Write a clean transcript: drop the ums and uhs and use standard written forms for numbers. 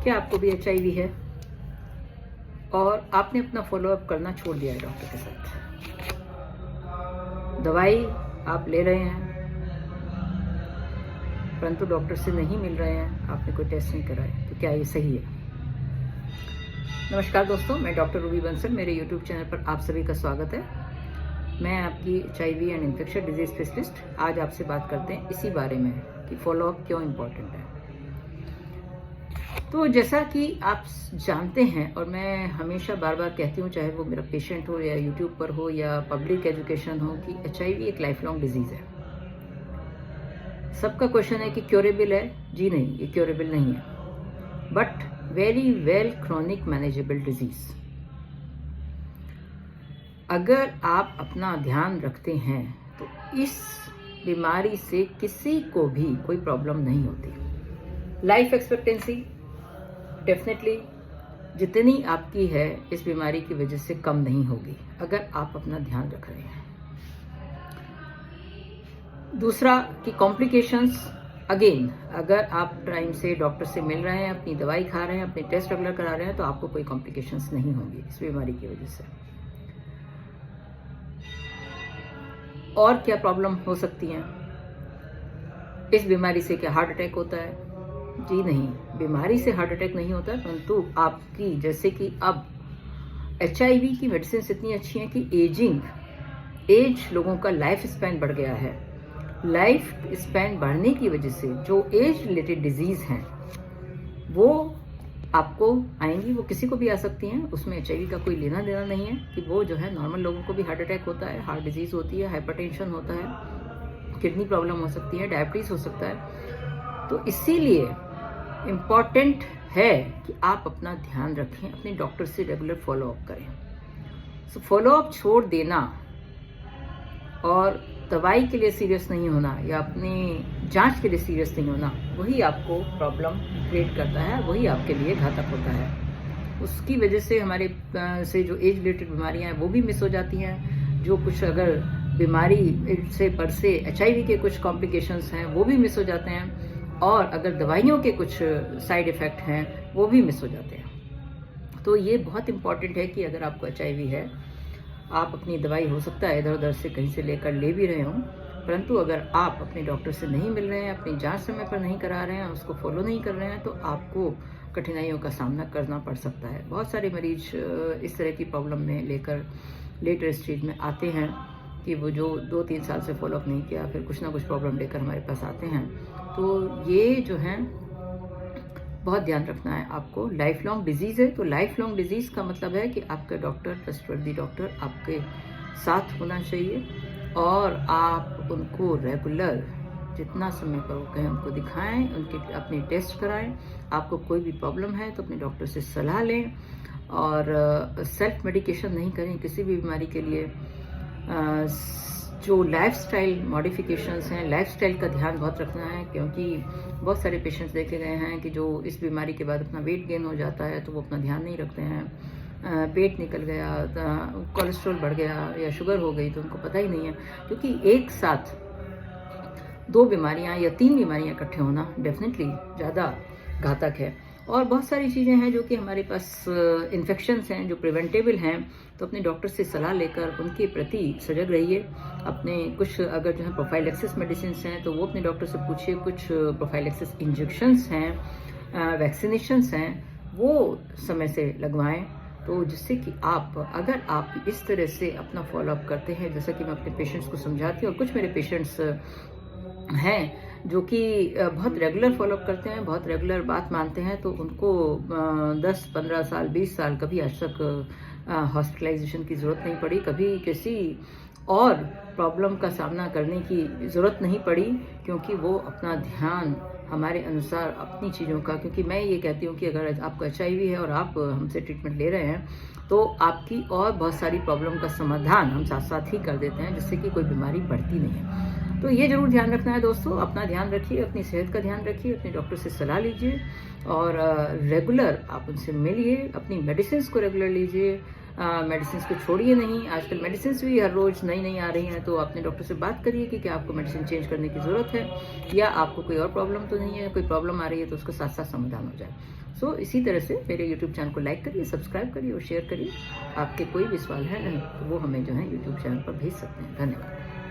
क्या आपको भी HIV है और आपने अपना फॉलोअप करना छोड़ दिया है डॉक्टर के साथ? दवाई आप ले रहे हैं परंतु डॉक्टर से नहीं मिल रहे हैं, आपने कोई टेस्ट नहीं कराए, तो क्या ये सही है? नमस्कार दोस्तों, मैं डॉक्टर रूबी बंसल, मेरे यूट्यूब चैनल पर आप सभी का स्वागत है। मैं आपकी HIV and infection disease specialist. आज आपसे बात करते हैं इसी बारे में कि फॉलोअप क्यों इम्पोर्टेंट है। तो जैसा कि आप जानते हैं और मैं हमेशा बार बार कहती हूँ, चाहे वो मेरा पेशेंट हो या यूट्यूब पर हो या पब्लिक एजुकेशन हो, कि HIV एक लाइफ लॉन्ग डिजीज़ है। सबका क्वेश्चन है कि क्योरेबल है। जी नहीं, ये क्योरेबल नहीं है, but very well chronic manageable disease. अगर आप अपना ध्यान रखते हैं तो इस बीमारी से किसी को भी कोई प्रॉब्लम नहीं होती। लाइफ एक्सपेक्टेंसी डेफिनेटली जितनी आपकी है इस बीमारी की वजह से कम नहीं होगी अगर आप अपना ध्यान रख रहे हैं। दूसरा कि कॉम्प्लिकेशंस, अगेन अगर आप टाइम से डॉक्टर से मिल रहे हैं, अपनी दवाई खा रहे हैं, अपने टेस्ट रेगुलर करा रहे हैं, तो आपको कोई कॉम्प्लिकेशंस नहीं होंगी इस बीमारी की वजह से। और क्या प्रॉब्लम हो सकती हैं इस बीमारी से? क्या हार्ट अटैक होता है? जी नहीं, बीमारी से हार्ट अटैक नहीं होता, परंतु आपकी जैसे कि अब HIV की मेडिसिन इतनी अच्छी हैं कि एज लोगों का लाइफ स्पैन बढ़ गया है। लाइफ स्पैन बढ़ने की वजह से जो एज रिलेटेड डिजीज हैं वो आपको आएंगी, वो किसी को भी आ सकती हैं। उसमें HIV का कोई लेना देना नहीं है कि वो जो है नॉर्मल लोगों को भी हार्ट अटैक होता है, हार्ट डिजीज होती है, हाइपरटेंशन होता है, किडनी प्रॉब्लम हो सकती है, डायबिटीज हो सकता है। तो इसीलिए इम्पॉर्टेंट है कि आप अपना ध्यान रखें, अपने डॉक्टर से रेगुलर फॉलोअप करें। सो फॉलोअप छोड़ देना और दवाई के लिए सीरियस नहीं होना या अपनी जांच के लिए सीरियस नहीं होना, वही आपको प्रॉब्लम क्रिएट करता है, वही आपके लिए घातक होता है। उसकी वजह से हमारे से जो एज रिलेटेड बीमारियां हैं वो भी मिस हो जाती हैं। जो कुछ अगर बीमारी से पर से HIV के कुछ कॉम्प्लिकेशंस हैं वो भी मिस हो जाते हैं, और अगर दवाइयों के कुछ साइड इफ़ेक्ट हैं वो भी मिस हो जाते हैं। तो ये बहुत इम्पॉर्टेंट है कि अगर आपको HIV है, आप अपनी दवाई हो सकता है इधर उधर से कहीं से लेकर ले भी रहे हों, परंतु अगर आप अपने डॉक्टर से नहीं मिल रहे हैं, अपनी जांच समय पर नहीं करा रहे हैं, उसको फॉलो नहीं कर रहे हैं, तो आपको कठिनाइयों का सामना करना पड़ सकता है। बहुत सारे मरीज इस तरह की प्रॉब्लम में लेकर लेटर स्टेज में आते हैं कि वो जो 2-3 साल से फॉलोअप नहीं किया, फिर कुछ ना कुछ प्रॉब्लम लेकर हमारे पास आते हैं। तो ये जो है बहुत ध्यान रखना है आपको। लाइफ लॉन्ग डिजीज़ है, तो लाइफ लॉन्ग डिजीज़ का मतलब है कि आपका डॉक्टर, ट्रस्टवर्दी डॉक्टर आपके साथ होना चाहिए और आप उनको रेगुलर जितना समय पर वो कहें उनको दिखाएं, उनके अपने टेस्ट कराएं। आपको कोई भी प्रॉब्लम है तो अपने डॉक्टर से सलाह लें और सेल्फ मेडिकेशन नहीं करें किसी भी बीमारी के लिए। जो लाइफस्टाइल मॉडिफिकेशंस हैं, लाइफस्टाइल का ध्यान बहुत रखना है, क्योंकि बहुत सारे पेशेंट्स देखे गए हैं कि जो इस बीमारी के बाद अपना वेट गेन हो जाता है तो वो अपना ध्यान नहीं रखते हैं। पेट निकल गया, कोलेस्ट्रॉल बढ़ गया या शुगर हो गई तो उनको पता ही नहीं है, क्योंकि एक साथ 2 बीमारियां या 3 बीमारियां इकट्ठे होना डेफिनेटली ज़्यादा घातक है। और बहुत सारी चीज़ें हैं जो कि हमारे पास इन्फेक्शंस हैं जो प्रिवेंटेबल हैं, तो अपने डॉक्टर से सलाह लेकर उनके प्रति सजग रहिए। अपने कुछ अगर जो है प्रोफाइलैक्सिस मेडिसिन हैं तो वो अपने डॉक्टर से पूछिए। कुछ प्रोफाइलैक्सिस इंजेक्शंस हैं, वैक्सीनेशंस हैं, वो समय से लगवाएं, तो जिससे कि अगर आप इस तरह से अपना फॉलोअप करते हैं, जैसा कि मैं अपने पेशेंट्स को समझाती हूँ, और कुछ मेरे पेशेंट्स हैं जो कि बहुत रेगुलर फॉलोअप करते हैं, बहुत रेगुलर बात मानते हैं, तो उनको 10-15 साल 20 साल कभी आज तक हॉस्पिटलाइजेशन की ज़रूरत नहीं पड़ी, कभी किसी और प्रॉब्लम का सामना करने की ज़रूरत नहीं पड़ी, क्योंकि वो अपना ध्यान हमारे अनुसार अपनी चीज़ों का, क्योंकि मैं ये कहती हूँ कि अगर आपको HIV है और आप हमसे ट्रीटमेंट ले रहे हैं तो आपकी और बहुत सारी प्रॉब्लम का समाधान हम साथ साथ ही कर देते हैं, जिससे कि कोई बीमारी बढ़ती नहीं है। तो ये जरूर ध्यान रखना है दोस्तों, अपना ध्यान रखिए, अपनी सेहत का ध्यान रखिए, अपने डॉक्टर से सलाह लीजिए और रेगुलर आप उनसे मिलिए, अपनी मेडिसिन को रेगुलर लीजिए, मेडिसिन को छोड़िए नहीं। आजकल मेडिसिन भी हर रोज नई नई आ रही हैं, तो अपने डॉक्टर से बात करिए कि क्या आपको मेडिसिन चेंज करने की ज़रूरत है या आपको कोई और प्रॉब्लम तो नहीं है, कोई प्रॉब्लम आ रही है तो उसका साथ साथ समाधान हो जाए। सो इसी तरह से मेरे यूट्यूब चैनल को लाइक करिए, सब्सक्राइब करिए और शेयर करिए। आपके कोई भी सवाल है तो वो हमें जो है यूट्यूब चैनल पर भेज सकते हैं। धन्यवाद।